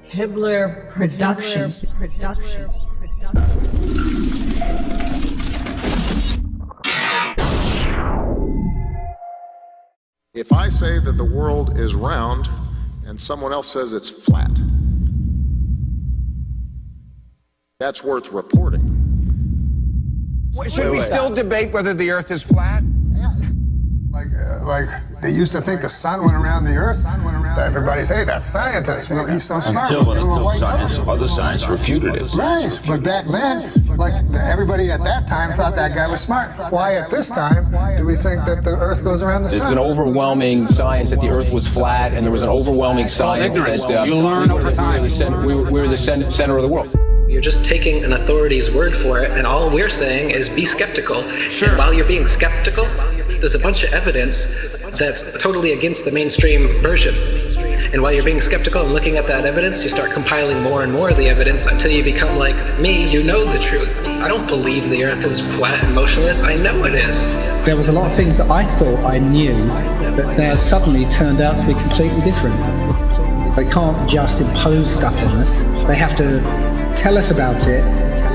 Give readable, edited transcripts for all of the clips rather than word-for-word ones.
Hibbler Productions. If I say that the world is round and someone else says it's flat, that's worth reporting. Should we still debate whether the Earth is flat? Like they used to think the sun went around the Earth. Everybody say that's scientist. Well, he's so smart. Until other science refuted it. Right, but back then, everybody at that time thought that guy was smart. Why at this time do we think that the Earth goes around the sun? There's an overwhelming science that the Earth was flat, and there was an overwhelming science that you learn over time. we were the center of the world. You're just taking an authority's word for it, and all we're saying is be skeptical. Sure. And while you're being skeptical, there's a bunch of evidence that's totally against the mainstream version. And while you're being skeptical and looking at that evidence, you start compiling more and more of the evidence until you become like me, you know the truth. I don't believe the Earth is flat and motionless. I know it is. There was a lot of things that I thought I knew that now suddenly turned out to be completely different. They can't just impose stuff on us. They have to tell us about it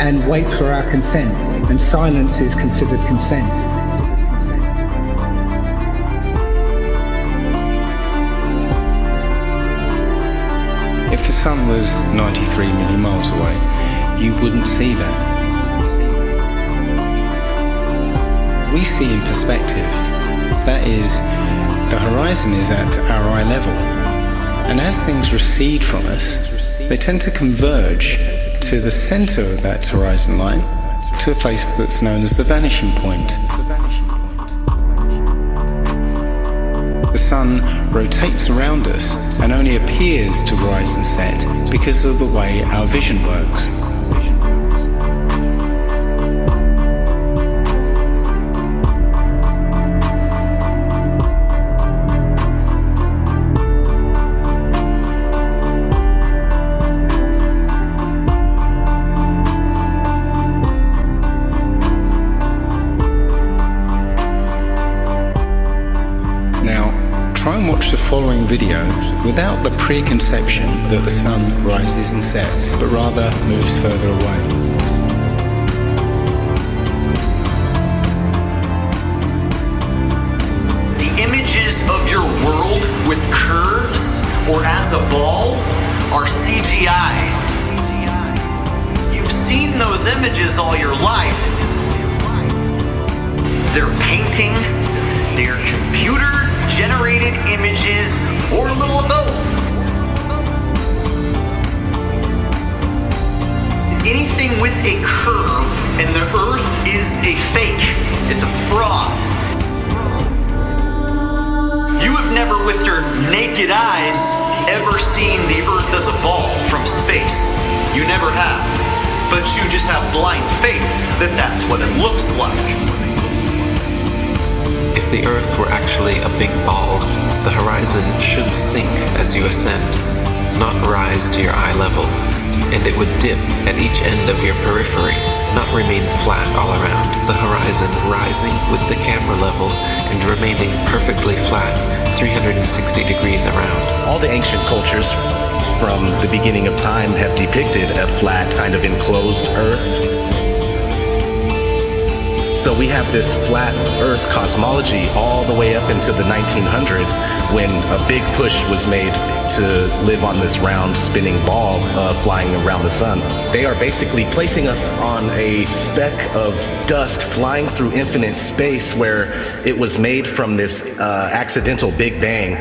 and wait for our consent. And silence is considered consent. If the sun was 93 million miles away, you wouldn't see that. We see in perspective. That is, the horizon is at our eye level. And as things recede from us, they tend to converge to the center of that horizon line, to a place that's known as the vanishing point. The sun rotates around us and only appears to rise and set because of the way our vision works. Try and watch the following video without the preconception that the sun rises and sets, but rather moves further away. The images of your world with curves or as a ball are CGI. You've seen those images all your life. They're paintings, they're computer-generated images, or a little of both. Anything with a curve and the Earth is a fake. It's a fraud. You have never with your naked eyes ever seen the Earth as a ball from space. You never have. But you just have blind faith that that's what it looks like. If the Earth were actually a big ball, the horizon should sink as you ascend, not rise to your eye level, and it would dip at each end of your periphery, not remain flat all around, the horizon rising with the camera level and remaining perfectly flat 360 degrees around. All the ancient cultures from the beginning of time have depicted a flat, kind of enclosed Earth. So we have this flat Earth cosmology all the way up into the 1900s when a big push was made to live on this round spinning ball flying around the sun. They are basically placing us on a speck of dust flying through infinite space where it was made from this accidental Big Bang.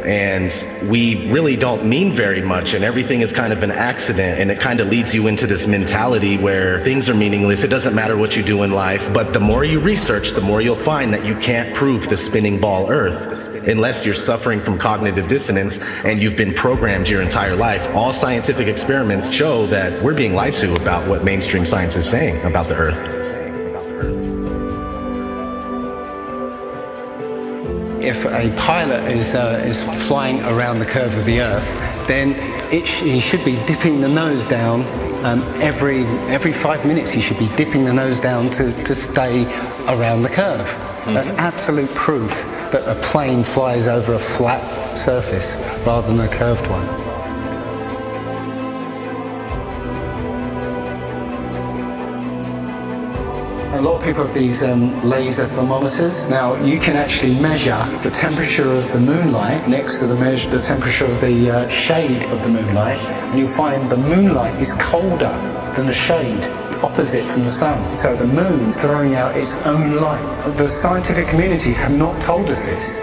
And we really don't mean very much, and everything is kind of an accident, and it kind of leads you into this mentality where things are meaningless. It doesn't matter what you do in life, but the more you research, the more you'll find that you can't prove the spinning ball Earth unless you're suffering from cognitive dissonance and you've been programmed your entire life. All scientific experiments show that we're being lied to about what mainstream science is saying about the Earth. If a pilot is flying around the curve of the Earth, then he should be dipping the nose down every 5 minutes. He should be dipping the nose down to stay around the curve. That's absolute proof that a plane flies over a flat surface rather than a curved one. a lot of people have these laser thermometers. Now, you can actually measure the temperature of the moonlight next to the temperature of the shade of the moonlight, and you'll find the moonlight is colder than the shade opposite from the sun. So the moon's throwing out its own light. The scientific community have not told us this.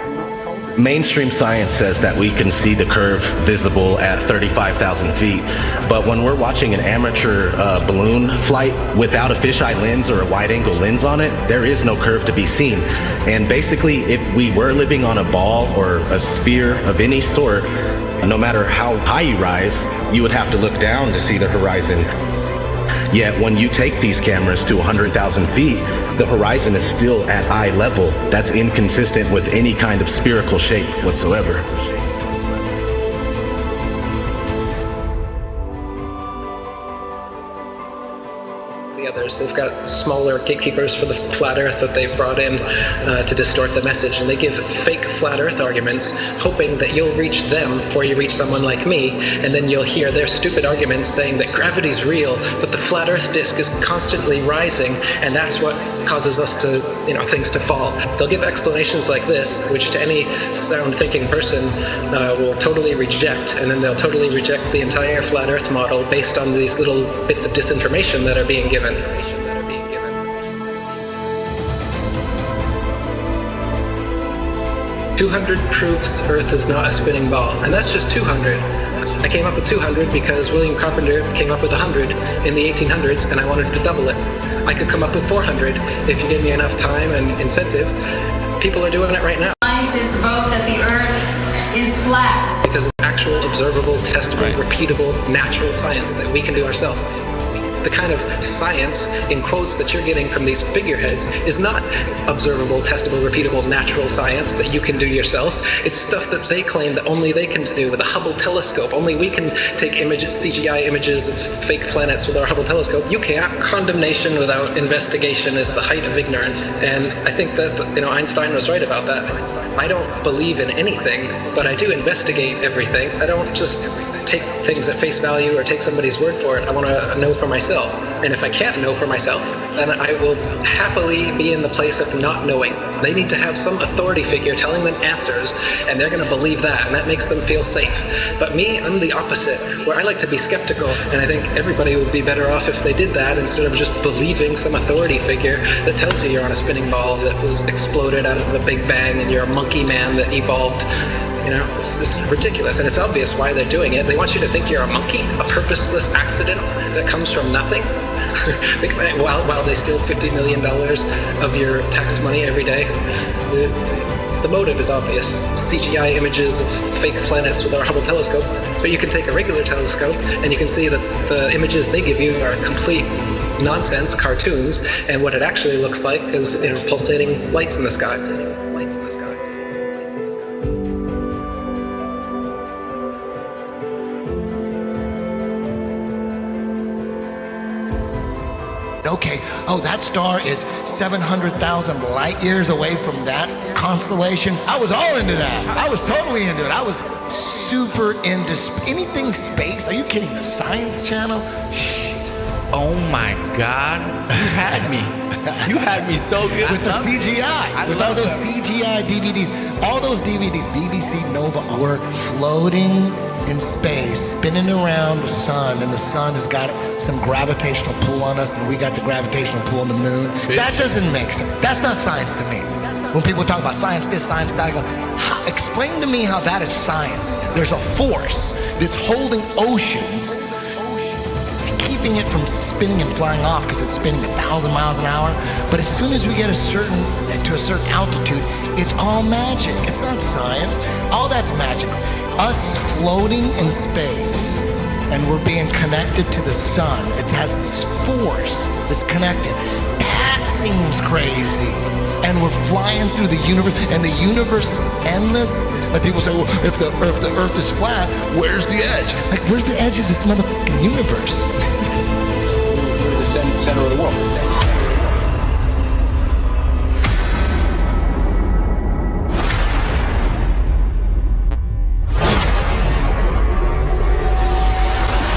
Mainstream science says that we can see the curve visible at 35,000 feet, but when we're watching an amateur balloon flight without a fisheye lens or a wide-angle lens on it, there is no curve to be seen. And basically, if we were living on a ball or a sphere of any sort, no matter how high you rise, you would have to look down to see the horizon. Yet when you take these cameras to 100,000 feet, the horizon is still at eye level. That's inconsistent with any kind of spherical shape whatsoever. The others, they've got smaller gatekeepers for the flat earth that they've brought in to distort the message, and they give fake flat earth arguments hoping that you'll reach them before you reach someone like me, and then you'll hear their stupid arguments saying that gravity's real, but the flat earth disk is constantly rising, and that's what causes us to, things to fall. They'll give explanations like this, which to any sound thinking person will totally reject, and then they'll totally reject the entire flat earth model based on these little bits of disinformation that are being given. 200 proofs Earth is not a spinning ball, and that's just 200. I came up with 200 because William Carpenter came up with 100 in the 1800s, and I wanted to double it. I could come up with 400 if you give me enough time and incentive. People are doing it right now. Scientists vote that the Earth is flat. Because it's actual, observable, testable, repeatable, natural science that we can do ourselves. The kind of science, in quotes, that you're getting from these figureheads is not observable, testable, repeatable, natural science that you can do yourself. It's stuff that they claim that only they can do with a Hubble telescope. Only we can take images, CGI images of fake planets with our Hubble telescope. You can't. Condemnation without investigation is the height of ignorance. And I think that, Einstein was right about that. I don't believe in anything, but I do investigate everything. I don't just take things at face value or take somebody's word for it. I want to know for myself. And if I can't know for myself, then I will happily be in the place of not knowing. They need to have some authority figure telling them answers, and they're going to believe that, and that makes them feel safe. But me, I'm the opposite, where I like to be skeptical, and I think everybody would be better off if they did that instead of just believing some authority figure that tells you you're on a spinning ball that was exploded out of a big bang and you're a monkey man that evolved. It's ridiculous, and it's obvious why they're doing it. They want you to think you're a monkey, a purposeless accident that comes from nothing. Think about it, while they steal $50 million of your tax money every day. The motive is obvious. CGI images of fake planets with our Hubble telescope, but you can take a regular telescope and you can see that the images they give you are complete nonsense, cartoons, and what it actually looks like is pulsating lights in the sky. Okay, that star is 700,000 light years away from that constellation. I was all into that. I was totally into it. I was super into anything space. Are you kidding? The Science Channel? Oh my God, you had me. You had me so good. With the CGI, with all those CGI DVDs. All those DVDs, BBC Nova, were floating in space, spinning around the sun, and the sun has got some gravitational pull on us, and we got the gravitational pull on the moon. That doesn't make sense. That's not science to me. When people talk about science this, science that, I go, explain to me how that is science. There's a force that's holding oceans, keeping it from spinning and flying off because it's spinning 1,000 miles an hour. But as soon as we get to a certain altitude, it's all magic. It's not science. All that's magic. Us floating in space, and we're being connected to the sun. It has this force that's connected. That seems crazy. And we're flying through the universe, and the universe is endless. Like people say, well, if the Earth is flat, where's the edge? Like, where's the edge of this motherfucking universe? We're the center of the world.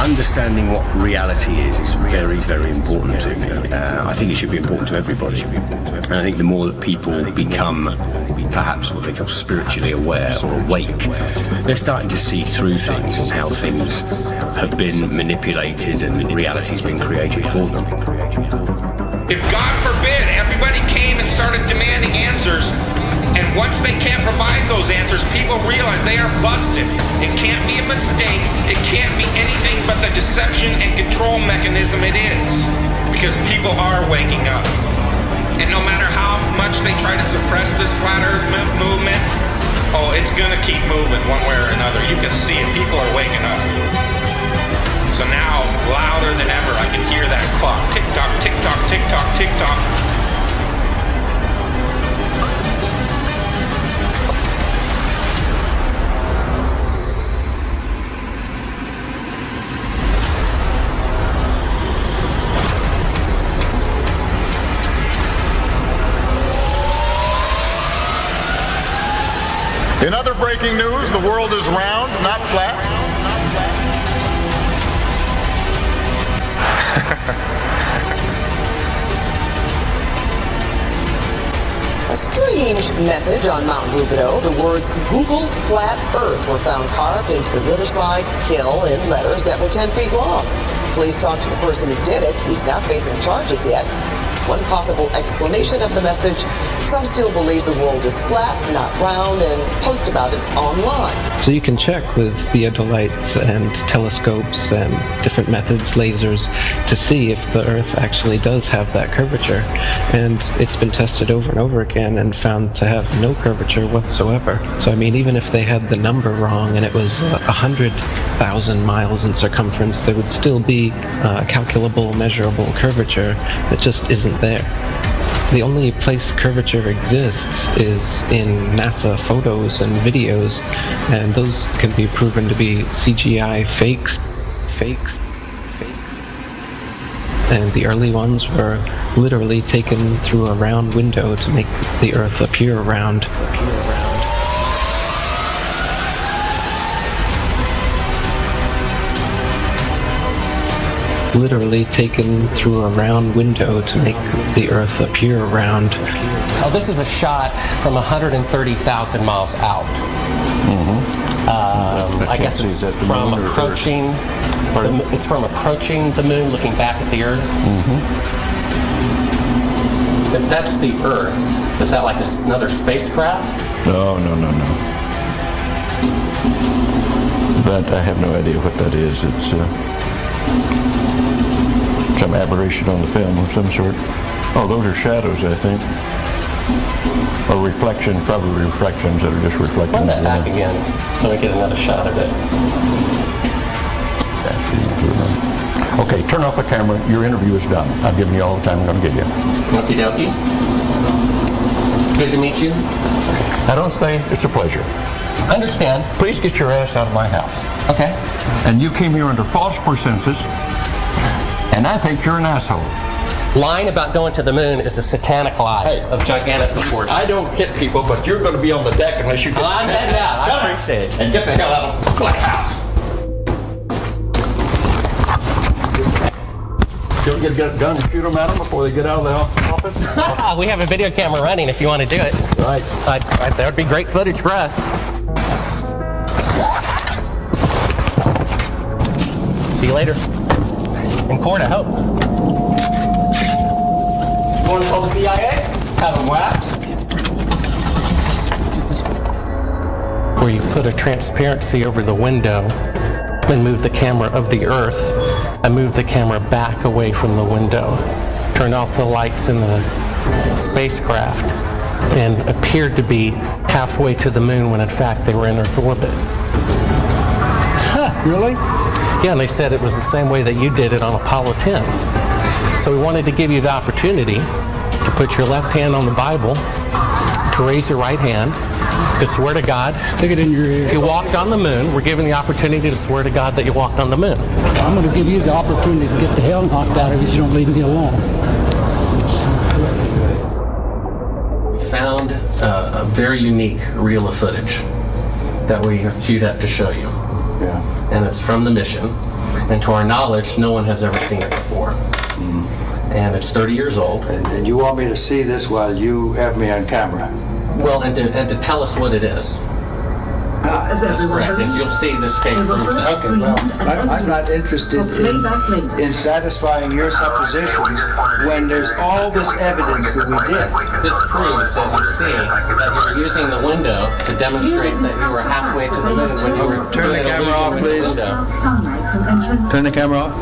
understanding what reality is very, very important to me. I think it should be important to everybody. And I think the more that people become perhaps what they call spiritually aware or awake, they're starting to see through things and how things have been manipulated and reality's been created for them. If God forbid everybody came and started demanding answers, and once they can't provide those answers, people realize they are busted. It can't be a mistake. It can't be anything but the deception and control mechanism it is. Because people are waking up. And no matter how much they try to suppress this flat earth movement, oh, it's gonna keep moving one way or another. You can see it. People are waking up. So now, louder than ever, I can hear that clock. Tick-tock, tick-tock, tick-tock, tick-tock. In other breaking news, the world is round, not flat. A strange message on Mount Rubidoux. The words Google Flat Earth were found carved into the riverside hill in letters that were 10 feet long. Police talked to the person who did it. He's not facing charges yet. One possible explanation of the message: some still believe the world is flat, not round, and post about it online. So you can check with theodolites and telescopes and different methods, lasers, to see if the Earth actually does have that curvature. And it's been tested over and over again and found to have no curvature whatsoever. So I mean, even if they had the number wrong and it was 100,000 miles in circumference, there would still be calculable, measurable curvature that just isn't there. The only place curvature exists is in NASA photos and videos, and those can be proven to be CGI fakes. And the early ones were literally taken through a round window to make the Earth appear round. Literally taken through a round window to make the Earth appear round. Oh, this is a shot from 130,000 miles out. I guess it's from approaching. It's from approaching the moon, looking back at the Earth. If that's the Earth, is that like another spacecraft? No. That I have no idea what that is. It's some aberration on the film of some sort. Oh, those are shadows, I think. Or reflections, probably reflections that are just reflecting. Run that back again so we get another shot of it. Okay, turn off the camera. Your interview is done. I've given you all the time I'm going to give you. Okie dokie. Good to meet you. I don't say it's a pleasure. Understand. Please get your ass out of my house. Okay. And you came here under false pretenses, and I think you're an asshole. Lying about going to the moon is a satanic lie of gigantic proportions. I don't hit people, but you're going to be on the deck unless you get... I'm heading out. I appreciate it. And get the hell out of my house. You'll get a gun and shoot them at them before they get out of the office? We have a video camera running if you want to do it. Right. That would be great footage for us. See you later. In court, I hope. Want to call the CIA? Have them whacked. Where you put a transparency over the window and move the camera of the Earth and move the camera back away from the window. Turn off the lights in the spacecraft and appeared to be halfway to the moon when in fact they were in Earth orbit. Huh, really? Yeah, and they said it was the same way that you did it on Apollo 10. So we wanted to give you the opportunity to put your left hand on the Bible, to raise your right hand, to swear to God. Stick it in your ear. If you walked on the moon, we're giving the opportunity to swear to God that you walked on the moon. I'm going to give you the opportunity to get the hell knocked out of you if you don't leave me alone. We found a very unique reel of footage that we have queued up to show you. Yeah. And it's from the mission. And to our knowledge, no one has ever seen it before. And it's 30 years old. And you want me to see this while you have me on camera? Well, and to tell us what it is. That's correct. And you'll see this tape proves that. Okay, well, I'm not interested in satisfying your suppositions when there's all this evidence that we did. This proves, as you see, that you were using the window to demonstrate that you were halfway to the moon when you were Turn the camera off, please. Turn the camera off.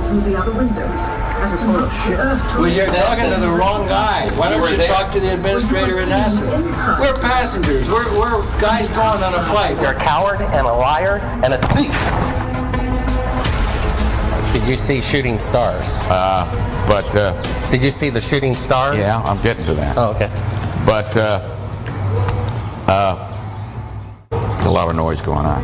Well, you're talking to the wrong guy. Why don't you talk to the administrator at NASA? We're passengers. We're guys going on a flight. You're a coward and a liar and a thief. Did you see shooting stars? Did you see the shooting stars? Yeah, I'm getting to that. Oh, okay. But there's a lot of noise going on.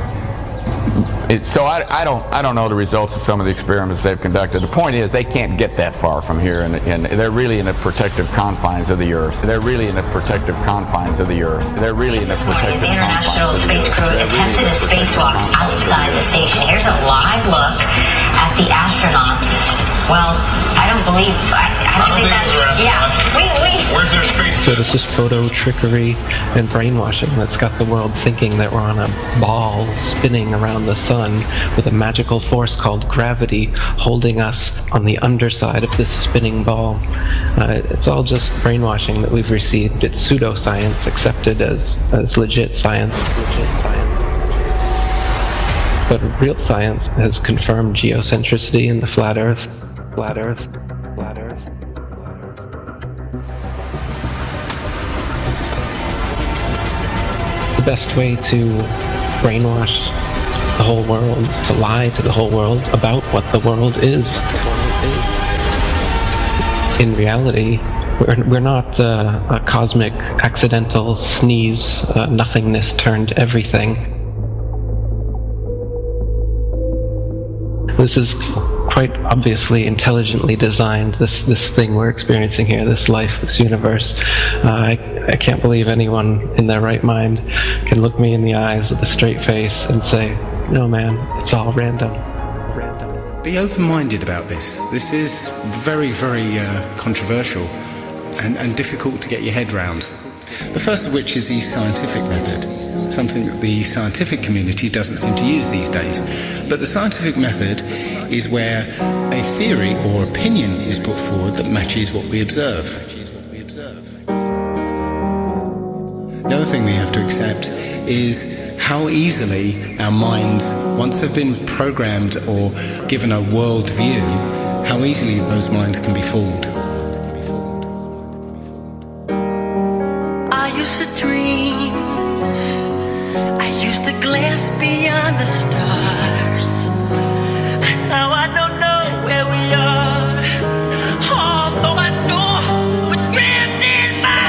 So I don't know the results of some of the experiments they've conducted. The point is they can't get that far from here, and they're really in the protective confines of the Earth. They're really in the protective confines of the Earth. They're really in the protective International Space Crew attempted a spacewalk outside the station. Here's a live look at the astronauts. Well, I don't think that's, where's their space? So this is photo trickery and brainwashing that's got the world thinking that we're on a ball spinning around the sun with a magical force called gravity holding us on the underside of this spinning ball. It's all just brainwashing that we've received. It's pseudoscience accepted as legit science. But real science has confirmed geocentricity in the flat Earth. Flat Earth. Flat Earth. The best way to brainwash the whole world, to lie to the whole world about what the world is. In reality, we're not a cosmic accidental sneeze, nothingness turned everything. This is quite obviously intelligently designed, this thing we're experiencing here, this life, this universe. I can't believe anyone in their right mind can look me in the eyes with a straight face and say, no man, it's all random. Be open-minded about this. This is very, very controversial and difficult to get your head round. The first of which is the scientific method, something that the scientific community doesn't seem to use these days. But the scientific method is where a theory or opinion is put forward that matches what we observe. The other thing we have to accept is how easily our minds, once they've been programmed or given a world view, how easily those minds can be fooled. I used to dream, I used to glance beyond the stars. Now I don't know where we are, although I know we're drifting by.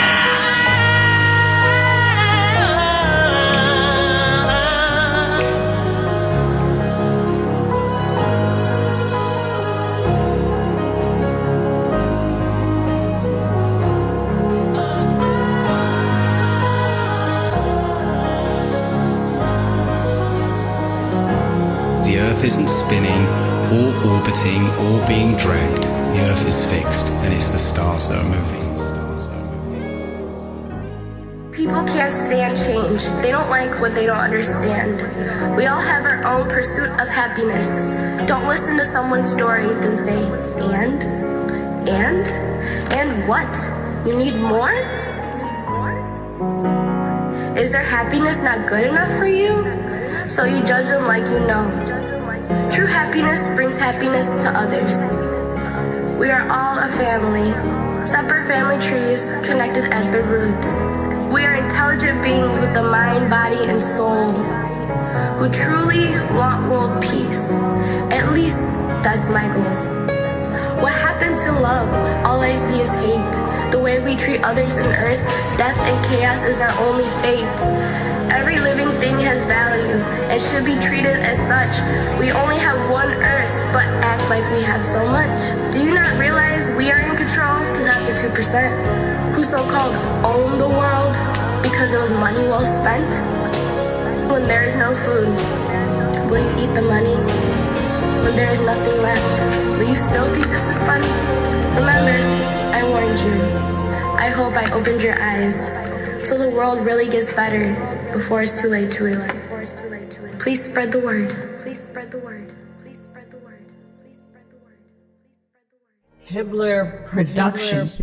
The Earth isn't spinning or orbiting or being dragged. The Earth is fixed, and it's the stars that are moving. People can't stand change. They don't like what they don't understand. We all have our own pursuit of happiness. Don't listen to someone's story, then say, and what? You need more? Is their happiness not good enough for you? So you judge them like you know. True happiness brings happiness to others. We are all a family, separate family trees connected at the roots. We are intelligent beings with a mind, body, and soul who truly want world peace. At least that's my goal. What happened to love? All I see is hate. The way we treat others on earth, death and chaos is our only fate. Every living thing has value and should be treated as such. We only have one earth, but act like we have so much. Do you not realize we are in control, not the 2%, who so-called own the world because it was money well spent? When there is no food, will you eat the money? when there is nothing left. Will you still think this is funny? Remember, I warned you. I hope I opened your eyes so the world really gets better before it's too late to realize. Please spread the word. Please spread the word. Please spread the word. Please spread the word. Hibbler Productions.